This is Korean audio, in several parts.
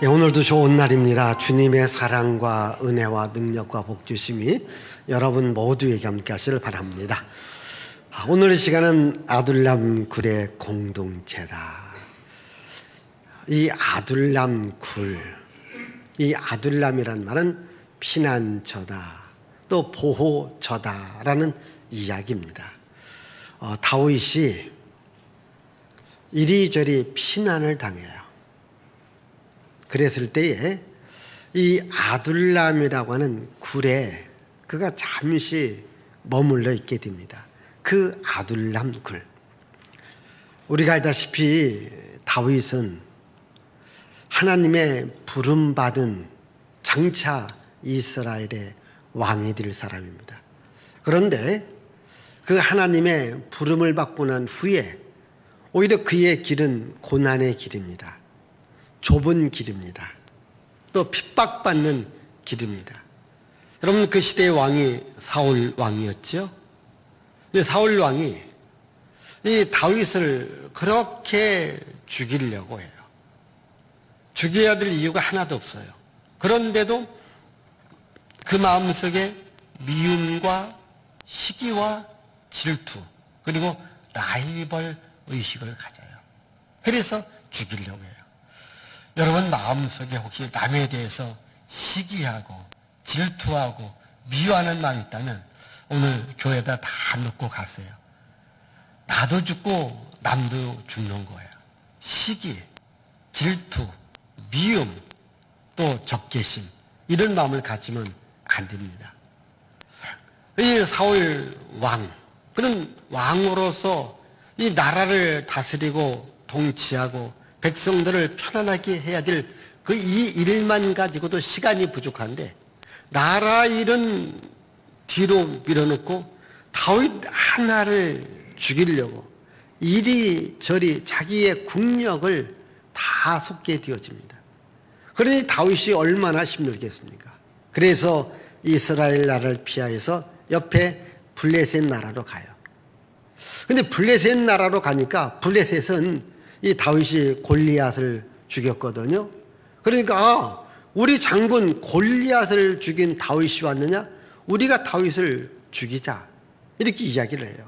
오늘도 좋은 날입니다. 주님의 사랑과 은혜와 능력과 복주심이 여러분 모두에게 함께 하시를 바랍니다. 오늘 이 시간은 아둘람 굴의 공동체다. 이 아둘람 굴, 이 아둘람이란 말은 피난처다, 또 보호처다라는 이야기입니다. 다윗이 이리저리 피난을 당해요. 그랬을 때에 이 아둘람이라고 하는 굴에 그가 잠시 머물러 있게 됩니다. 그 아둘람 굴. 우리가 알다시피 다윗은 하나님의 부름받은 장차 이스라엘의 왕이 될 사람입니다. 그런데 그 하나님의 부름을 받고 난 후에 오히려 그의 길은 고난의 길입니다. 좁은 길입니다. 또 핍박받는 길입니다. 여러분, 그 시대의 왕이 사울 왕이었죠. 사울 왕이 이 다윗을 그렇게 죽이려고 해요. 죽여야 될 이유가 하나도 없어요. 그런데도 그 마음속에 미움과 시기와 질투, 그리고 라이벌 의식을 가져요. 그래서 죽이려고 해요. 여러분 마음속에 혹시 남에 대해서 시기하고 질투하고 미워하는 마음이 있다면 오늘 교회에다 다 놓고 가세요. 나도 죽고 남도 죽는 거예요. 시기, 질투, 미움, 또 적개심, 이런 마음을 가지면 안 됩니다. 이 사울 왕, 그는 왕으로서 이 나라를 다스리고 통치하고 백성들을 편안하게 해야 될 그 이 일만 가지고도 시간이 부족한데 나라 일은 뒤로 밀어놓고 다윗 하나를 죽이려고 이리저리 자기의 국력을 다 쏟게 되어집니다. 그러니 다윗이 얼마나 힘들겠습니까? 그래서 이스라엘 나라를 피하여서 옆에 블레셋 나라로 가요. 근데 블레셋 나라로 가니까 블레셋은 이 다윗이 골리앗을 죽였거든요. 그러니까 우리 장군 골리앗을 죽인 다윗이 왔느냐? 우리가 다윗을 죽이자, 이렇게 이야기를 해요.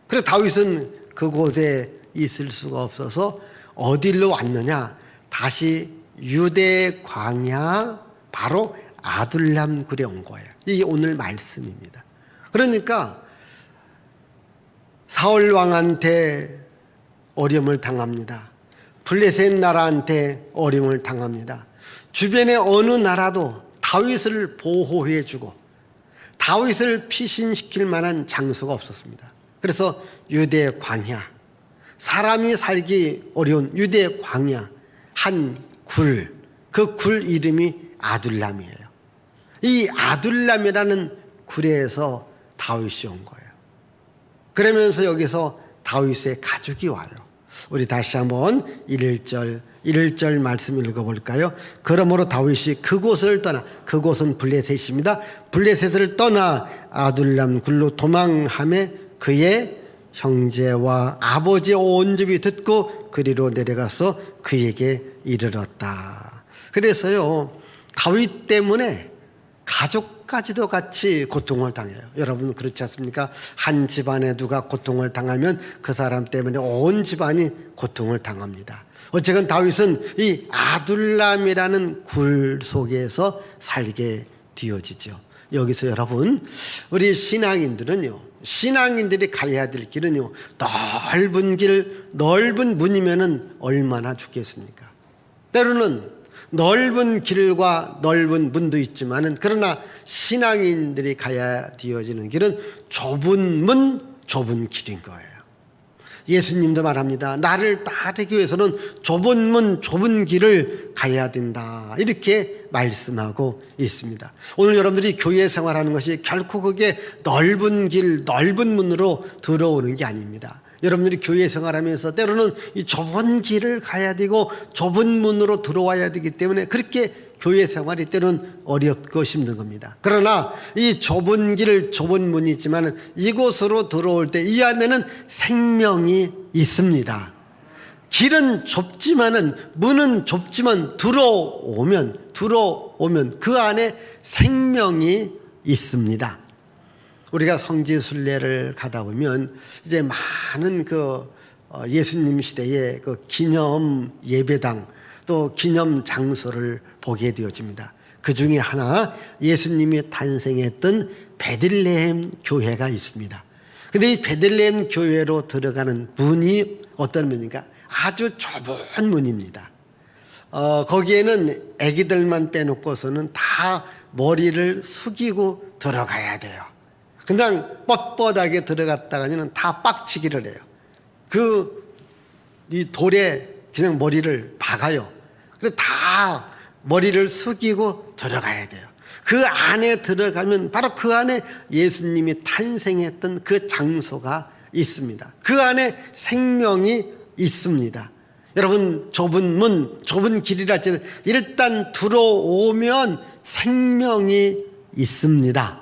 그래서 다윗은 그곳에 있을 수가 없어서 어디로 왔느냐? 다시 유대 광야, 바로 아둘람 굴에 온 거예요. 이게 오늘 말씀입니다. 그러니까 사울 왕한테 어려움을 당합니다. 블레셋 나라한테 어려움을 당합니다. 주변의 어느 나라도 다윗을 보호해주고 다윗을 피신시킬 만한 장소가 없었습니다. 그래서 유대 광야, 사람이 살기 어려운 유대 광야 한 굴, 그 굴 이름이 아둘람이에요. 이 아둘람이라는 굴에서 다윗이 온 거예요. 그러면서 여기서 다윗의 가족이 와요. 우리 다시 한번 1절 말씀 읽어볼까요? 그러므로 다윗이 그곳을 떠나, 그곳은 블레셋입니다. 블레셋을 떠나 아둘람 굴로 도망하며 그의 형제와 아버지의 온 집이 듣고 그리로 내려가서 그에게 이르렀다. 그래서요, 다윗 때문에 가족까지도 같이 고통을 당해요. 여러분 그렇지 않습니까? 한 집안에 누가 고통을 당하면 그 사람 때문에 온 집안이 고통을 당합니다. 어쨌든 다윗은 이 아둘람이라는 굴 속에서 살게 되어지죠. 여기서 여러분, 우리 신앙인들이 가야 될 길은요, 넓은 길, 넓은 문이면은 얼마나 좋겠습니까? 때로는 넓은 길과 넓은 문도 있지만은, 그러나 신앙인들이 가야 되어지는 길은 좁은 문, 좁은 길인 거예요. 예수님도 말합니다. 나를 따르기 위해서는 좁은 문, 좁은 길을 가야 된다, 이렇게 말씀하고 있습니다. 오늘 여러분들이 교회 생활하는 것이 결코 그게 넓은 길, 넓은 문으로 들어오는 게 아닙니다. 여러분들이 교회 생활하면서 때로는 이 좁은 길을 가야 되고 좁은 문으로 들어와야 되기 때문에 그렇게 교회 생활이 때로는 어렵고 힘든 겁니다. 그러나 이 좁은 길, 좁은 문이 있지만 이곳으로 들어올 때 이 안에는 생명이 있습니다. 길은 좁지만은, 문은 좁지만 들어오면 그 안에 생명이 있습니다. 우리가 성지순례를 가다 보면 이제 많은 예수님 시대의 기념 예배당 또 기념 장소를 보게 되어집니다. 그 중에 하나 예수님이 탄생했던 베들레헴 교회가 있습니다. 근데 이 베들레헴 교회로 들어가는 문이 어떤 문인가? 아주 좁은 문입니다. 거기에는 아기들만 빼놓고서는 다 머리를 숙이고 들어가야 돼요. 그냥 뻣뻣하게 들어갔다가는 다 빡치기를 해요. 이 돌에 그냥 머리를 박아요. 그래서 다 머리를 숙이고 들어가야 돼요. 그 안에 들어가면 바로 그 안에 예수님이 탄생했던 그 장소가 있습니다. 그 안에 생명이 있습니다. 여러분, 좁은 문, 좁은 길이랄지는 일단 들어오면 생명이 있습니다.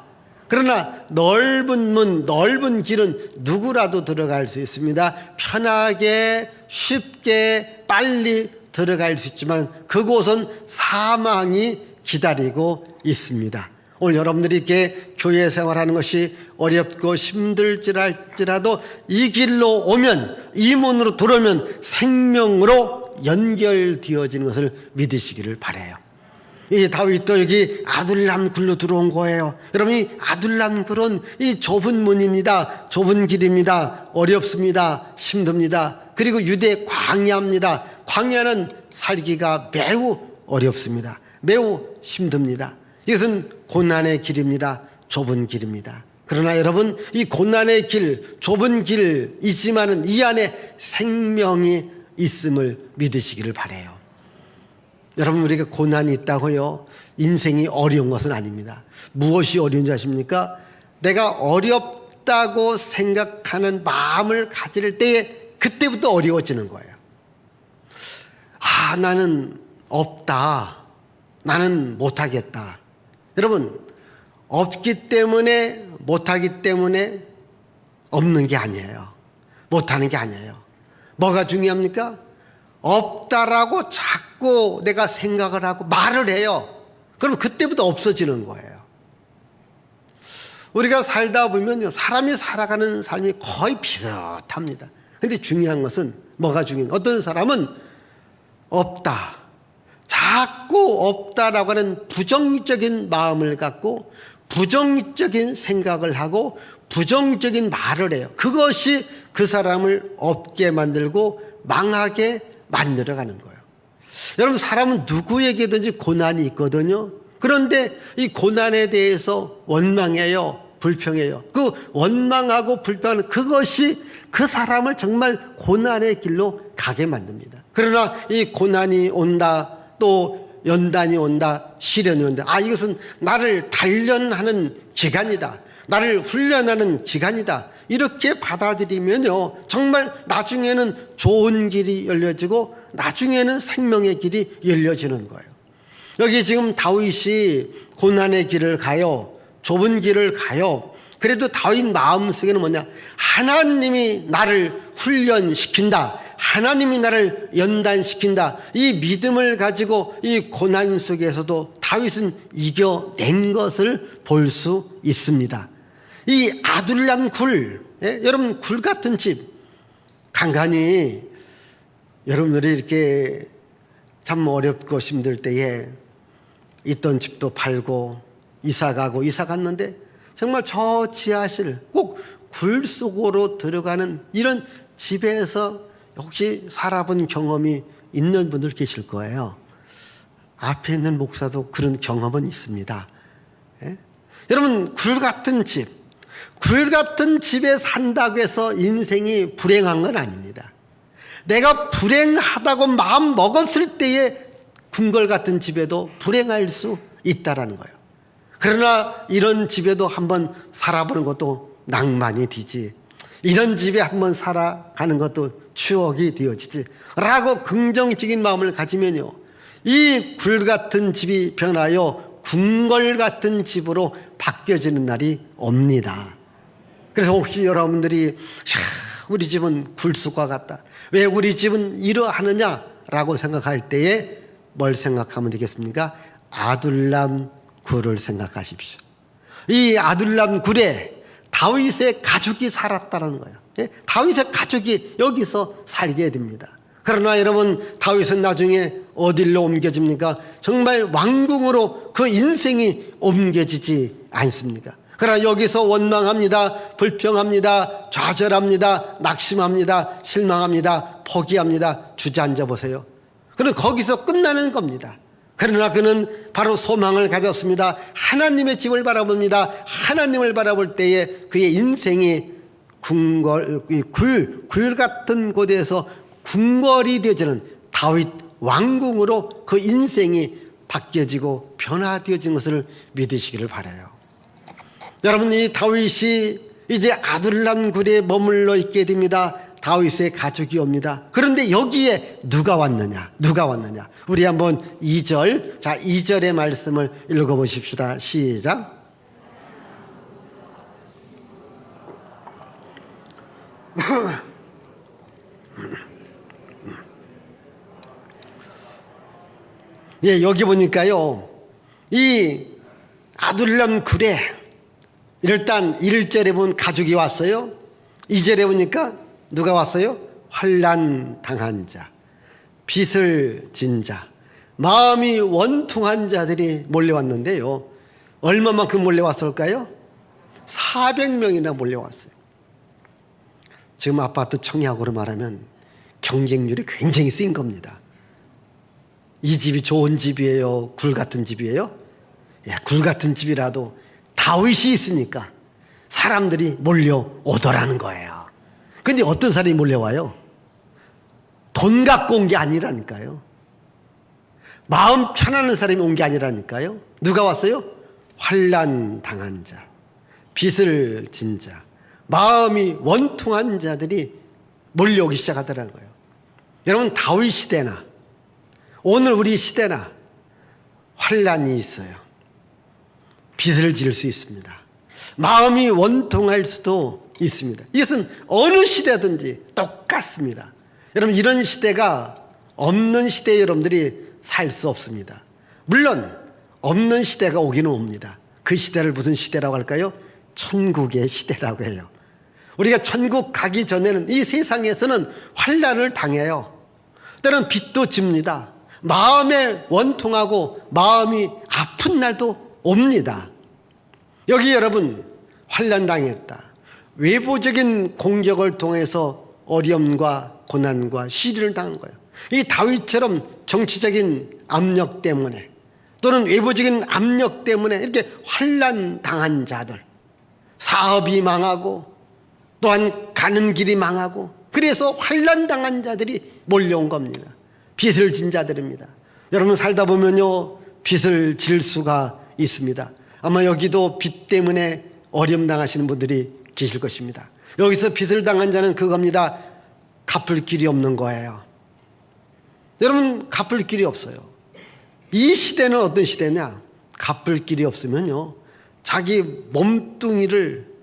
그러나 넓은 문, 넓은 길은 누구라도 들어갈 수 있습니다. 편하게, 쉽게, 빨리 들어갈 수 있지만 그곳은 사망이 기다리고 있습니다. 오늘 여러분들이 이렇게 교회 생활하는 것이 어렵고 힘들지라도 이 길로 오면, 이 문으로 들어오면 생명으로 연결되어지는 것을 믿으시기를 바라요. 이 다윗도 여기 아둘람 굴로 들어온 거예요. 여러분, 이 아둘람 굴은 이 좁은 문입니다. 좁은 길입니다. 어렵습니다. 힘듭니다. 그리고 유대 광야입니다. 광야는 살기가 매우 어렵습니다. 매우 힘듭니다. 이것은 고난의 길입니다. 좁은 길입니다. 그러나 여러분, 이 고난의 길, 좁은 길이지만은 이 안에 생명이 있음을 믿으시기를 바라요. 여러분, 우리가 고난이 있다고요, 인생이 어려운 것은 아닙니다. 무엇이 어려운지 아십니까? 내가 어렵다고 생각하는 마음을 가질 때에 그때부터 어려워지는 거예요. 나는 없다, 나는 못하겠다. 여러분, 없기 때문에, 못하기 때문에 없는 게 아니에요. 못하는 게 아니에요. 뭐가 중요합니까? 없다라고 자꾸 내가 생각을 하고 말을 해요. 그럼 그때부터 없어지는 거예요. 우리가 살다 보면요, 사람이 살아가는 삶이 거의 비슷합니다. 근데 중요한 것은 뭐가 중요해요? 어떤 사람은 없다, 자꾸 없다라고 하는 부정적인 마음을 갖고 부정적인 생각을 하고 부정적인 말을 해요. 그것이 그 사람을 없게 만들고 망하게 만들어가는 거예요. 여러분, 사람은 누구에게든지 고난이 있거든요. 그런데 이 고난에 대해서 원망해요, 불평해요. 그 원망하고 불평하는 그것이 그 사람을 정말 고난의 길로 가게 만듭니다. 그러나 이 고난이 온다, 또 연단이 온다, 시련이 온다, 이것은 나를 단련하는 기간이다, 나를 훈련하는 기간이다, 이렇게 받아들이면요, 정말 나중에는 좋은 길이 열려지고 나중에는 생명의 길이 열려지는 거예요. 여기 지금 다윗이 고난의 길을 가요, 좁은 길을 가요. 그래도 다윗 마음속에는 뭐냐? 하나님이 나를 훈련시킨다, 하나님이 나를 연단시킨다, 이 믿음을 가지고 이 고난 속에서도 다윗은 이겨낸 것을 볼 수 있습니다. 이 아둘람 굴, 여러분, 굴 같은 집, 간간히 여러분들이 이렇게 참 어렵고 힘들 때에 있던 집도 팔고 이사 갔는데 정말 저 지하실, 꼭 굴 속으로 들어가는 이런 집에서 혹시 살아본 경험이 있는 분들 계실 거예요. 앞에 있는 목사도 그런 경험은 있습니다. 여러분, 굴 같은 집에 산다고 해서 인생이 불행한 건 아닙니다. 내가 불행하다고 마음 먹었을 때에 궁궐 같은 집에도 불행할 수 있다라는 거예요. 그러나 이런 집에도 한번 살아보는 것도 낭만이 되지, 이런 집에 한번 살아가는 것도 추억이 되어지지 라고 긍정적인 마음을 가지면요, 이 굴 같은 집이 변하여 궁궐 같은 집으로 바뀌어지는 날이 옵니다. 그래서 혹시 여러분들이 우리 집은 굴쑥과 같다. 왜 우리 집은 이러하느냐라고 생각할 때에 뭘 생각하면 되겠습니까? 아둘람 굴을 생각하십시오. 이 아둘람 굴에 다윗의 가족이 살았다는 거예요. 다윗의 가족이 여기서 살게 됩니다. 그러나 여러분, 다윗은 나중에 어디로 옮겨집니까? 정말 왕궁으로 그 인생이 옮겨지지 않습니까? 그러나 여기서 원망합니다. 불평합니다. 좌절합니다. 낙심합니다. 실망합니다. 포기합니다. 주저앉아 보세요. 그는 거기서 끝나는 겁니다. 그러나 그는 바로 소망을 가졌습니다. 하나님의 집을 바라봅니다. 하나님을 바라볼 때에 그의 인생이 굴 같은 곳에서 궁궐이 되어지는 다윗 왕궁으로 그 인생이 바뀌어지고 변화되어진 것을 믿으시기를 바라요. 여러분, 이 다윗이 이제 아둘람 굴에 머물러 있게 됩니다. 다윗의 가족이 옵니다. 그런데 여기에 누가 왔느냐? 우리 한번 2절, 2절의 말씀을 읽어보십시다. 시작. 예, 여기 보니까요, 이 아둘람 굴에 일단 1절에 보면 가족이 왔어요. 2절에 보니까 누가 왔어요? 환난 당한 자, 빚을 진 자, 마음이 원통한 자들이 몰려왔는데요. 얼마만큼 몰려왔을까요? 400명이나 몰려왔어요. 지금 아파트 청약으로 말하면 경쟁률이 굉장히 센 겁니다. 이 집이 좋은 집이에요? 굴 같은 집이에요? 예, 굴 같은 집이라도 다윗이 있으니까 사람들이 몰려오더라는 거예요. 근데 어떤 사람이 몰려와요? 돈 갖고 온 게 아니라니까요. 마음 편안한 사람이 온 게 아니라니까요. 누가 왔어요? 환난 당한 자, 빚을 진 자, 마음이 원통한 자들이 몰려오기 시작하더라는 거예요. 여러분, 다윗 시대나 오늘 우리 시대나 환난이 있어요. 빚을 질 수 있습니다. 마음이 원통할 수도 있습니다. 이것은 어느 시대든지 똑같습니다. 여러분, 이런 시대가 없는 시대에 여러분들이 살 수 없습니다. 물론 없는 시대가 오기는 옵니다. 그 시대를 무슨 시대라고 할까요? 천국의 시대라고 해요. 우리가 천국 가기 전에는 이 세상에서는 환난을 당해요. 때로는 빚도 집니다. 마음에 원통하고 마음이 아픈 날도 옵니다. 여기 여러분, 환난 당했다. 외부적인 공격을 통해서 어려움과 고난과 시련을 당한 거예요. 이 다윗처럼 정치적인 압력 때문에 또는 외부적인 압력 때문에 이렇게 환난 당한 자들, 사업이 망하고 또한 가는 길이 망하고, 그래서 환난 당한 자들이 몰려온 겁니다. 빚을 진 자들입니다. 여러분, 살다 보면요, 빚을 질 수가 있습니다. 아마 여기도 빚 때문에 어려움 당하시는 분들이 계실 것입니다. 여기서 빚을 당한 자는 그겁니다. 갚을 길이 없는 거예요. 여러분, 갚을 길이 없어요. 이 시대는 어떤 시대냐? 갚을 길이 없으면요, 자기 몸뚱이를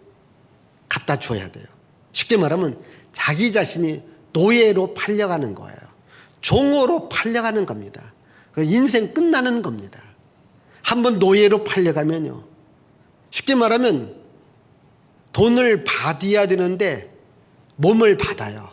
갖다 줘야 돼요. 쉽게 말하면 자기 자신이 노예로 팔려가는 거예요. 종으로 팔려가는 겁니다. 인생 끝나는 겁니다. 한번 노예로 팔려가면요, 쉽게 말하면 돈을 받아야 되는데 몸을 받아요.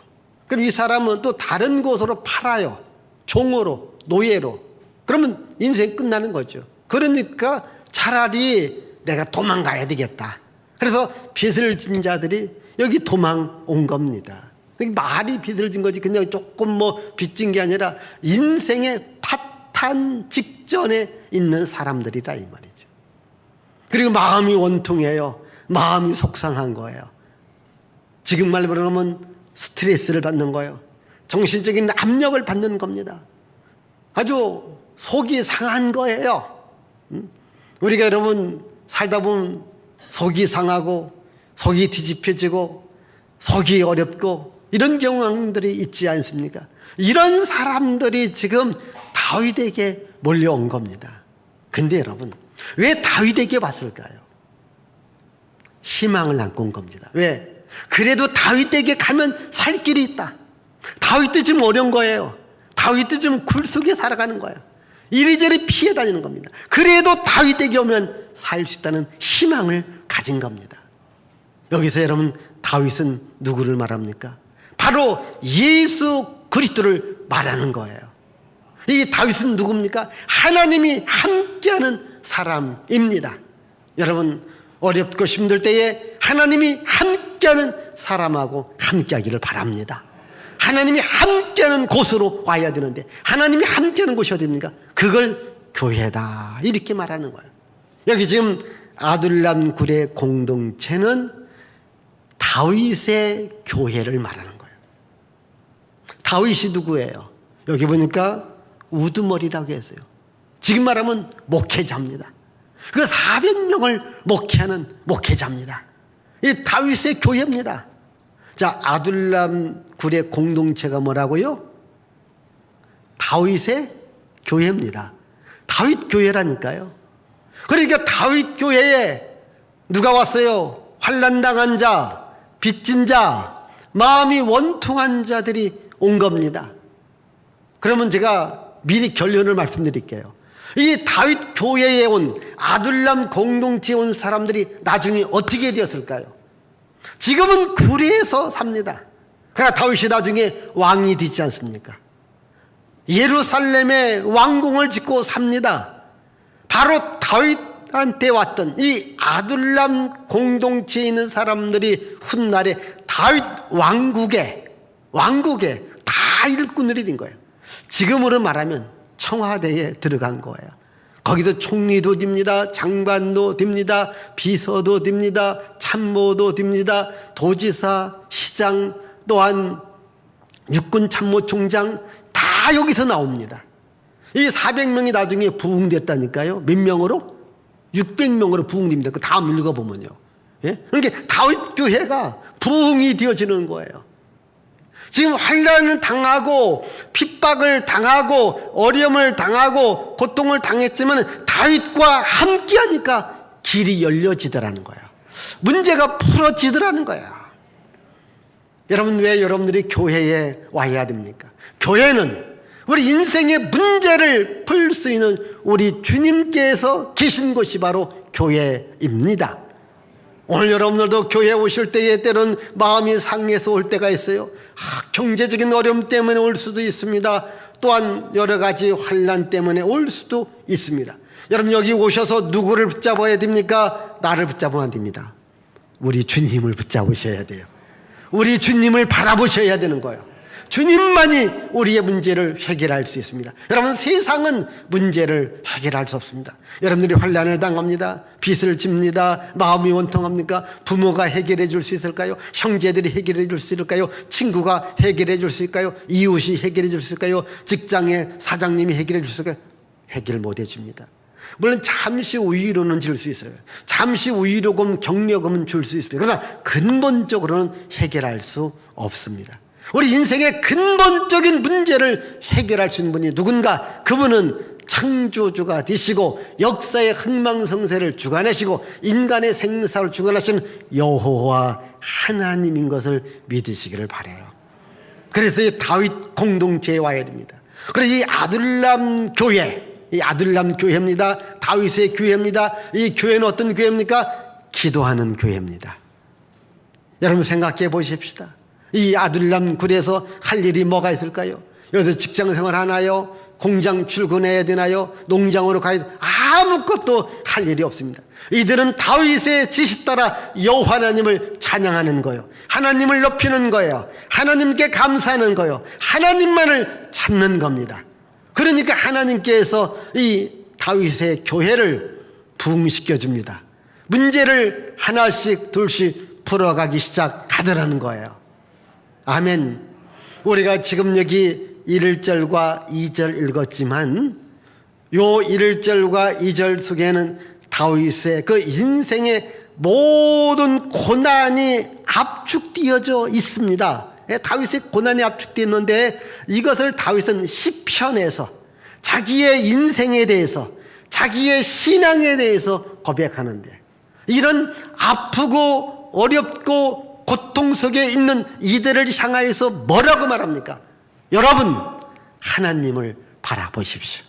그럼 이 사람은 또 다른 곳으로 팔아요. 종으로, 노예로. 그러면 인생 끝나는 거죠. 그러니까 차라리 내가 도망가야 되겠다. 그래서 빚을 진 자들이 여기 도망 온 겁니다. 말이 빚을 진 거지 그냥 조금 빚진 게 아니라 인생의 파탄 직전에 있는 사람들이다, 이 말이죠. 그리고 마음이 원통해요. 마음이 속상한 거예요. 지금 말로 하면 스트레스를 받는 거예요. 정신적인 압력을 받는 겁니다. 아주 속이 상한 거예요. 우리가 여러분 살다 보면 속이 상하고 속이 뒤집혀지고 속이 어렵고 이런 경황들이 있지 않습니까? 이런 사람들이 지금 다윗에게 몰려온 겁니다. 근데 여러분, 왜 다윗에게 왔을까요? 희망을 안고 온 겁니다. 왜? 그래도 다윗에게 가면 살 길이 있다. 다윗도 지금 어려운 거예요. 다윗도 지금 굴 속에 살아가는 거예요. 이리저리 피해 다니는 겁니다. 그래도 다윗에게 오면 살 수 있다는 희망을 가진 겁니다. 여기서 여러분, 다윗은 누구를 말합니까? 바로 예수 그리스도를 말하는 거예요. 이 다윗은 누굽니까? 하나님이 함께하는 사람입니다. 여러분, 어렵고 힘들 때에 하나님이 함께하는 사람하고 함께하기를 바랍니다. 하나님이 함께하는 곳으로 와야 되는데, 하나님이 함께하는 곳이 어디입니까? 그걸 교회다, 이렇게 말하는 거예요. 여기 지금 아둘람 굴의 공동체는 다윗의 교회를 말하는 거예요. 다윗이 누구예요? 여기 보니까 우두머리라고 했어요. 지금 말하면 목회자입니다. 그 400명을 목회하는 목회자입니다. 이 다윗의 교회입니다. 자, 아둘람 굴의 공동체가 뭐라고요? 다윗의 교회입니다. 다윗 교회라니까요. 그러니까 다윗 교회에 누가 왔어요? 환난당한 자, 빚진 자, 마음이 원통한 자들이 온 겁니다. 그러면 제가 미리 결론을 말씀드릴게요. 이 다윗 교회에 온, 아둘람 공동체에 온 사람들이 나중에 어떻게 되었을까요? 지금은 구리에서 삽니다. 그러나 다윗이 나중에 왕이 되지 않습니까? 예루살렘에 왕궁을 짓고 삽니다. 바로 다윗한테 왔던 이 아둘람 공동체에 있는 사람들이 훗날에 다윗 왕국에 다 일꾼들이 된 거예요. 지금으로 말하면 청와대에 들어간 거예요. 거기서 총리도 됩니다. 장관도 됩니다. 비서도 됩니다. 참모도 됩니다. 도지사, 시장, 또한 육군 참모총장 다 여기서 나옵니다. 이 400명이 나중에 부흥됐다니까요. 몇 명으로? 600명으로 부흥됩니다. 그 다음 읽어보면요. 예? 그러니까 다윗 교회가 부흥이 되어지는 거예요. 지금 환난을 당하고 핍박을 당하고 어려움을 당하고 고통을 당했지만 다윗과 함께하니까 길이 열려지더라는 거예요. 문제가 풀어지더라는 거예요. 여러분, 왜 여러분들이 교회에 와야 됩니까? 교회는 우리 인생의 문제를 풀 수 있는 우리 주님께서 계신 곳이 바로 교회입니다. 오늘 여러분들도 교회 오실 때에 때는 마음이 상해서 올 때가 있어요. 경제적인 어려움 때문에 올 수도 있습니다. 또한 여러 가지 환난 때문에 올 수도 있습니다. 여러분, 여기 오셔서 누구를 붙잡아야 됩니까? 나를 붙잡으면 안 됩니다. 우리 주님을 붙잡으셔야 돼요. 우리 주님을 바라보셔야 되는 거예요. 주님만이 우리의 문제를 해결할 수 있습니다. 여러분, 세상은 문제를 해결할 수 없습니다. 여러분들이 환난을 당합니다. 빚을 집니다. 마음이 원통합니까? 부모가 해결해 줄 수 있을까요? 형제들이 해결해 줄 수 있을까요? 친구가 해결해 줄 수 있을까요? 이웃이 해결해 줄 수 있을까요? 직장의 사장님이 해결해 줄 수 있을까요? 해결 못 해줍니다. 물론 잠시 위로는 줄 수 있어요. 잠시 위로금, 격려금은 줄 수 있습니다. 그러나 근본적으로는 해결할 수 없습니다. 우리 인생의 근본적인 문제를 해결할 수 있는 분이 누군가? 그분은 창조주가 되시고 역사의 흥망성쇠를 주관하시고 인간의 생사를 주관하시는 여호와 하나님인 것을 믿으시기를 바라요. 그래서 이 다윗 공동체에 와야 됩니다. 그래서 이 아둘람 교회, 이 아둘람 교회입니다. 다윗의 교회입니다. 이 교회는 어떤 교회입니까? 기도하는 교회입니다. 여러분, 생각해 보십시다. 이 아둘람 굴에서 할 일이 뭐가 있을까요? 여기서 직장생활 하나요? 공장 출근해야 되나요? 농장으로 가야 되나요? 아무것도 할 일이 없습니다. 이들은 다윗의 지시 따라 여호와 하나님을 찬양하는 거예요. 하나님을 높이는 거예요. 하나님께 감사하는 거예요. 하나님만을 찾는 겁니다. 그러니까 하나님께서 이 다윗의 교회를 부흥시켜 줍니다. 문제를 하나씩 둘씩 풀어가기 시작하더라는 거예요. 아멘. 우리가 지금 여기 1절과 2절 읽었지만 요 1절과 2절 속에는 다윗의 그 인생의 모든 고난이 압축되어져 있습니다. 다윗의 고난이 압축되어 있는데 이것을 다윗은 시편에서 자기의 인생에 대해서 자기의 신앙에 대해서 고백하는데, 이런 아프고 어렵고 고통 속에 있는 이들을 향하여서 뭐라고 말합니까? 여러분, 하나님을 바라보십시오.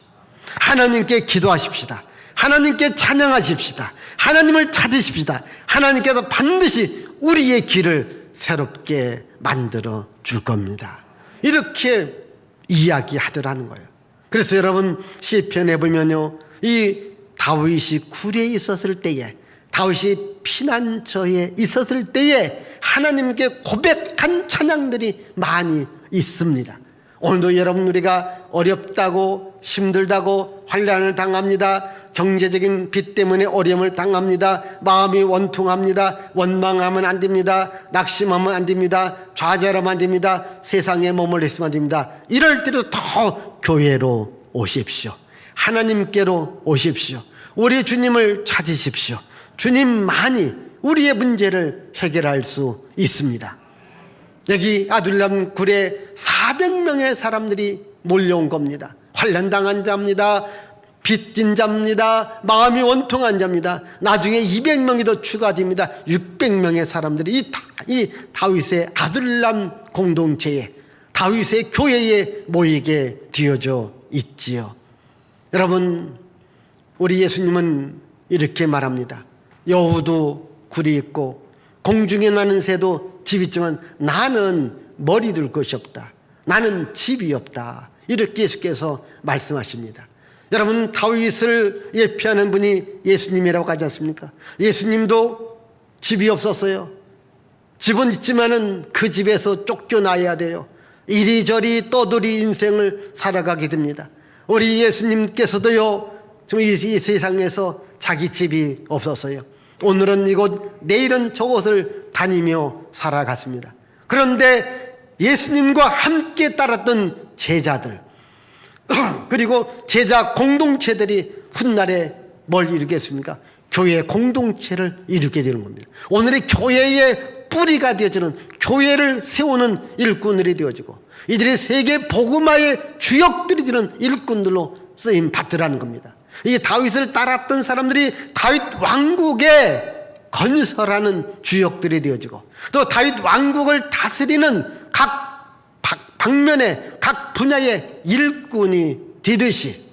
하나님께 기도하십시다. 하나님께 찬양하십시다. 하나님을 찾으십시다. 하나님께서 반드시 우리의 길을 새롭게 만들어 줄 겁니다. 이렇게 이야기하더라는 거예요. 그래서 여러분, 시편에 보면요, 이 다윗이 굴에 있었을 때에, 다윗이 피난처에 있었을 때에 하나님께 고백한 찬양들이 많이 있습니다. 오늘도 여러분, 우리가 어렵다고, 힘들다고 환난을 당합니다. 경제적인 빚 때문에 어려움을 당합니다. 마음이 원통합니다. 원망하면 안 됩니다. 낙심하면 안 됩니다. 좌절하면 안 됩니다. 세상에 머물러 있으면 안 됩니다. 이럴 때도 더 교회로 오십시오. 하나님께로 오십시오. 우리 주님을 찾으십시오. 주님만이 우리의 문제를 해결할 수 있습니다. 여기 아둘람 굴에 400명의 사람들이 몰려온 겁니다. 환난당한 자입니다. 빚진 자입니다. 마음이 원통한 자입니다. 나중에 200명이 더 추가됩니다. 600명의 사람들이 이 다윗의 아둘람 공동체에, 다윗의 교회에 모이게 되어져 있지요. 여러분, 우리 예수님은 이렇게 말합니다. 여우도 굴이 있고 공중에 나는 새도 집이 있지만 나는 머리 둘 것이 없다. 나는 집이 없다. 이렇게 예수께서 말씀하십니다. 여러분, 다윗을 예표하는 분이 예수님이라고 하지 않습니까? 예수님도 집이 없었어요. 집은 있지만은 그 집에서 쫓겨나야 돼요. 이리저리 떠돌이 인생을 살아가게 됩니다. 우리 예수님께서도요, 이 세상에서 자기 집이 없었어요. 오늘은 이곳, 내일은 저곳을 다니며 살아갔습니다. 그런데 예수님과 함께 따랐던 제자들, 그리고 제자 공동체들이 훗날에 뭘 이루겠습니까? 교회 공동체를 이루게 되는 겁니다. 오늘의 교회의 뿌리가 되어지는, 교회를 세우는 일꾼들이 되어지고, 이들이 세계 복음화의 주역들이 되는 일꾼들로 쓰임 받으라는 겁니다. 이 다윗을 따랐던 사람들이 다윗 왕국의 건설하는 주역들이 되어지고, 또 다윗 왕국을 다스리는 각 방면에, 각 분야의 일꾼이 되듯이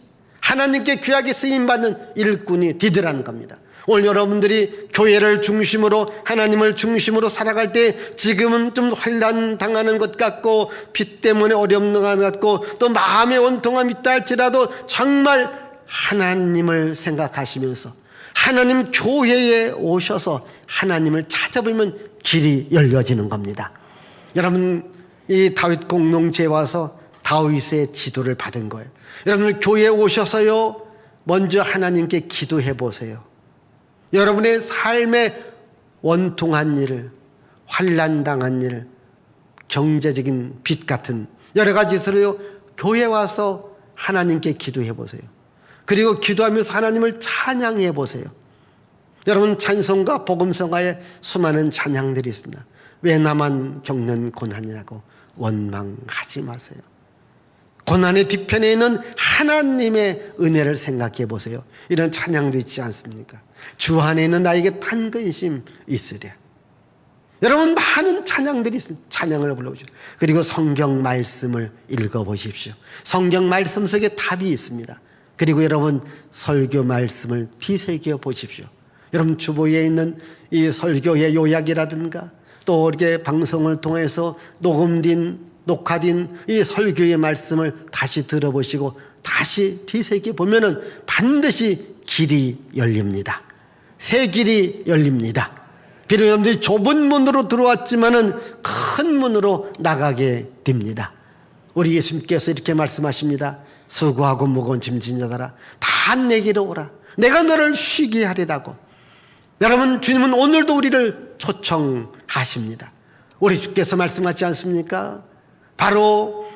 하나님께 귀하게 쓰임받는 일꾼이 되더라는 겁니다. 오늘 여러분들이 교회를 중심으로, 하나님을 중심으로 살아갈 때 지금은 좀 환난 당하는 것 같고, 빚 때문에 어려움 당하는 것 같고, 또 마음의 원통함이 있다 할지라도 정말 하나님을 생각하시면서 하나님 교회에 오셔서 하나님을 찾아보면 길이 열려지는 겁니다. 여러분, 이 다윗 공동체에 와서 다윗의 지도를 받은 거예요. 여러분, 교회에 오셔서요, 먼저 하나님께 기도해 보세요. 여러분의 삶에 원통한 일, 환난당한 일, 경제적인 빚 같은 여러 가지 있어요. 교회에 와서 하나님께 기도해 보세요. 그리고 기도하면서 하나님을 찬양해 보세요. 여러분, 찬송가, 복음성가에 수많은 찬양들이 있습니다. 왜 나만 겪는 고난이라고 원망하지 마세요. 고난의 뒤편에 있는 하나님의 은혜를 생각해 보세요. 이런 찬양도 있지 않습니까? 주 안에 있는 나에게 탄 근심 있으랴. 여러분, 많은 찬양들이 있습니다. 찬양을 불러보십시오. 그리고 성경 말씀을 읽어보십시오. 성경 말씀 속에 답이 있습니다. 그리고 여러분, 설교 말씀을 뒤새겨 보십시오. 여러분, 주보에 있는 이 설교의 요약이라든가, 또 이렇게 방송을 통해서 녹화된 이 설교의 말씀을 다시 들어보시고 다시 뒤새겨 보면은 반드시 길이 열립니다. 새 길이 열립니다. 비록 여러분들이 좁은 문으로 들어왔지만은 큰 문으로 나가게 됩니다. 우리 예수님께서 이렇게 말씀하십니다. 수고하고 무거운 짐진 자들아, 다 내게로 오라. 내가 너를 쉬게 하리라고. 여러분, 주님은 오늘도 우리를 초청하십니다. 우리 주께서 말씀하지 않습니까? 바로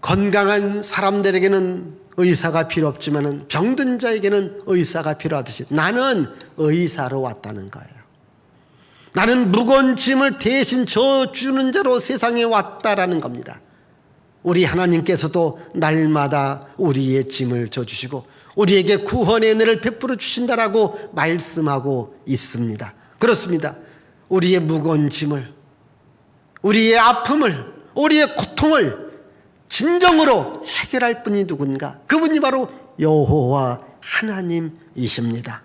건강한 사람들에게는 의사가 필요 없지만 병든 자에게는 의사가 필요하듯이 나는 의사로 왔다는 거예요. 나는 무거운 짐을 대신 져주는 자로 세상에 왔다라는 겁니다. 우리 하나님께서도 날마다 우리의 짐을 져주시고 우리에게 구원의 은혜를 베풀어 주신다라고 말씀하고 있습니다. 그렇습니다. 우리의 무거운 짐을, 우리의 아픔을, 우리의 고통을 진정으로 해결할 분이 누군가? 그분이 바로 여호와 하나님이십니다.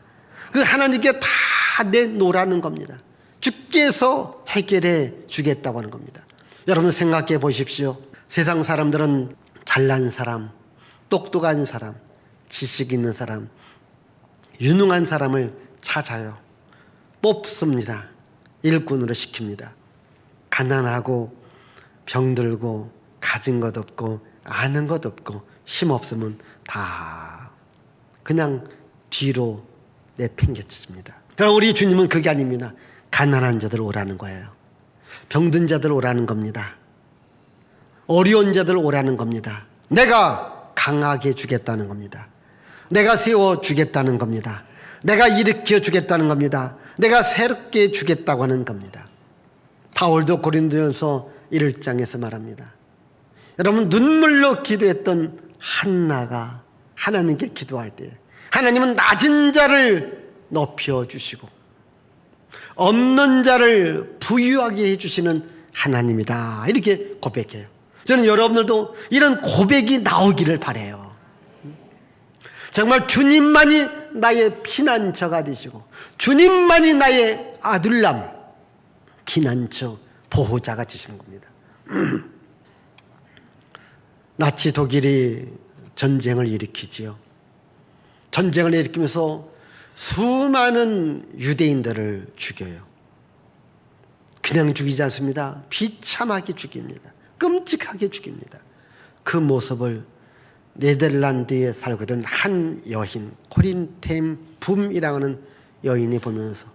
그 하나님께 다 내놓으라는 겁니다. 주께서 해결해 주겠다고 하는 겁니다. 여러분 생각해 보십시오. 세상 사람들은 잘난 사람, 똑똑한 사람, 지식 있는 사람, 유능한 사람을 찾아요. 뽑습니다. 일꾼으로 시킵니다. 가난하고 병들고 가진 것 없고 아는 것 없고 힘 없으면 다 그냥 뒤로 내팽개칩니다. 그러나 우리 주님은 그게 아닙니다. 가난한 자들 오라는 거예요. 병든 자들 오라는 겁니다. 어려운 자들 오라는 겁니다. 내가 강하게 주겠다는 겁니다. 내가 세워주겠다는 겁니다. 내가 일으켜 주겠다는 겁니다. 내가 새롭게 주겠다고 하는 겁니다. 바울도 고린도전서 1장에서 말합니다. 여러분 눈물로 기도했던 한나가 하나님께 기도할 때 하나님은 낮은 자를 높여주시고 없는 자를 부유하게 해주시는 하나님이다, 이렇게 고백해요. 저는 여러분들도 이런 고백이 나오기를 바라요. 정말 주님만이 나의 피난처가 되시고 주님만이 나의 아둘람, 피난처, 보호자가 되시는 겁니다. 나치 독일이 전쟁을 일으키지요. 전쟁을 일으키면서 수많은 유대인들을 죽여요. 그냥 죽이지 않습니다. 비참하게 죽입니다. 끔찍하게 죽입니다. 그 모습을 네덜란드에 살고 있던 한 여인, 코린템 붐이라고 하는 여인이 보면서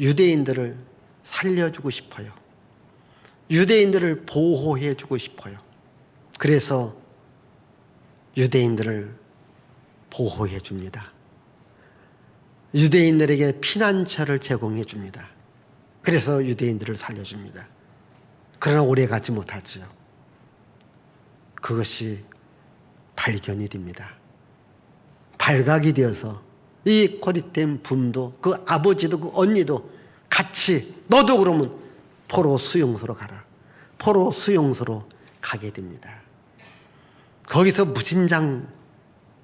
유대인들을 살려주고 싶어요. 유대인들을 보호해주고 싶어요. 그래서 유대인들을 보호해줍니다. 유대인들에게 피난처를 제공해줍니다. 그래서 유대인들을 살려줍니다. 그러나 오래 가지 못하죠. 그것이 발견이 됩니다. 발각이 되어서 이 코리템 붐도 그 아버지도 그 언니도 같이 너도 그러면 포로 수용소로 가라. 포로 수용소로 가게 됩니다. 거기서 무진장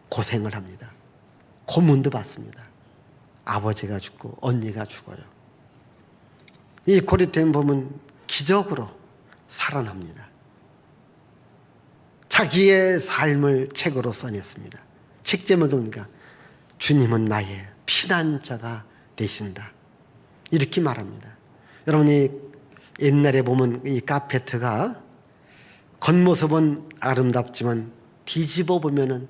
고생을 합니다. 고문도 받습니다. 아버지가 죽고 언니가 죽어요. 이 코리템 붐은 기적으로 살아납니다. 자기의 삶을 책으로 써냈습니다. 책 제목이 뭡니까? 주님은 나의 피난처가 되신다, 이렇게 말합니다. 여러분이 옛날에 보면 이 카페트가 겉모습은 아름답지만 뒤집어 보면은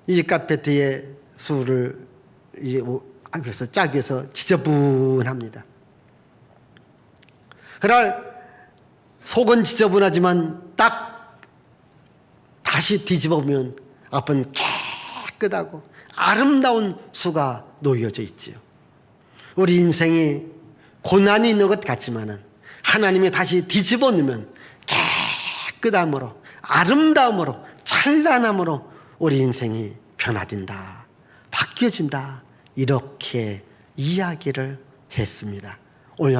이 카페트의 수를 그래서 짜기위해서 지저분합니다. 그러나 속은 지저분하지만 딱 다시 뒤집어 보면 앞은 깨끗하고 아름다운 수가 놓여져 있지요. 우리 인생이 고난이 있는 것 같지만은 하나님이 다시 뒤집어 놓으면 깨끗함으로 아름다움으로 찬란함으로 우리 인생이 변화된다, 바뀌어진다, 이렇게 이야기를 했습니다. 오늘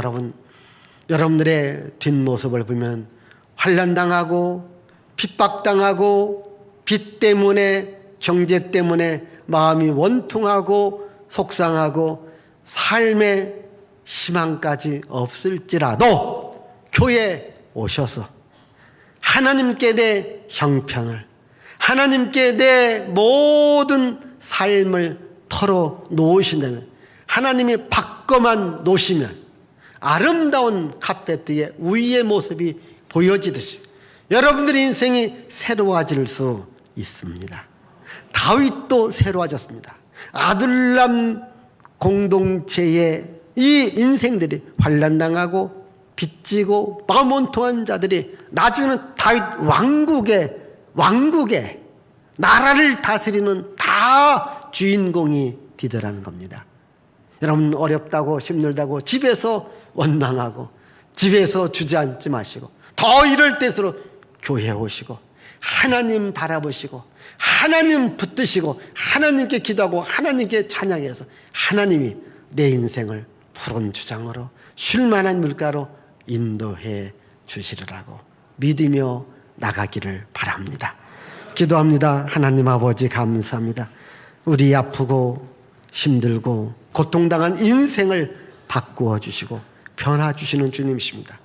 여러분들의 뒷모습을 보면 환난당하고 핍박당하고 빚 때문에 경제 때문에 마음이 원통하고 속상하고 삶의 희망까지 없을지라도 교회에 오셔서 하나님께 내 형편을, 하나님께 내 모든 삶을 털어놓으신다면, 하나님이 바꿔만 놓으시면 아름다운 카페트의 위의 모습이 보여지듯이 여러분들의 인생이 새로워질 수 있습니다. 다윗도 새로워졌습니다. 아둘람 공동체의 이 인생들이 환난당하고 빚지고 마음 원통한 자들이 나중에는 다윗 왕국의 나라를 다스리는 다 주인공이 되더라는 겁니다. 여러분 어렵다고 힘들다고 집에서 원망하고 집에서 주저앉지 마시고 더 이럴 때일수록 교회에 오시고 하나님 바라보시고 하나님 붙드시고 하나님께 기도하고 하나님께 찬양해서 하나님이 내 인생을 푸른 주장으로 쉴만한 물가로 인도해 주시리라고 믿으며 나가기를 바랍니다. 기도합니다. 하나님 아버지 감사합니다. 우리 아프고 힘들고 고통당한 인생을 바꾸어 주시고 변화 주시는 주님이십니다.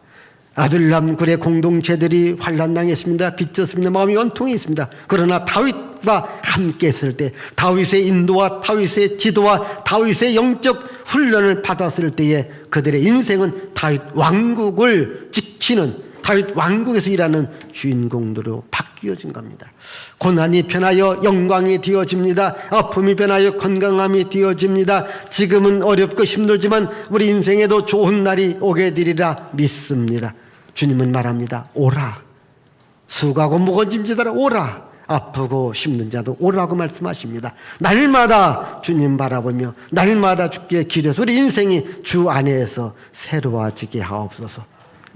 아둘람 굴의 공동체들이 환난당했습니다. 빚졌습니다. 마음이 원통해 있습니다. 그러나 다윗과 함께 했을 때 다윗의 인도와 다윗의 지도와 다윗의 영적 훈련을 받았을 때에 그들의 인생은 다윗 왕국을 지키는 다윗 왕국에서 일하는 주인공들로 바뀌어진 겁니다. 고난이 변하여 영광이 되어집니다. 아픔이 변하여 건강함이 되어집니다. 지금은 어렵고 힘들지만 우리 인생에도 좋은 날이 오게 되리라 믿습니다. 주님은 말합니다. 오라. 수고하고 무거운 자들아 오라. 아프고 힘든 자도 오라고 말씀하십니다. 날마다 주님 바라보며 날마다 주께 기려서 우리 인생이 주 안에서 새로워지게 하옵소서.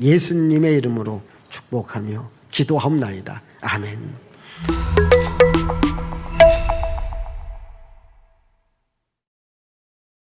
예수님의 이름으로 축복하며 기도하옵나이다. 아멘.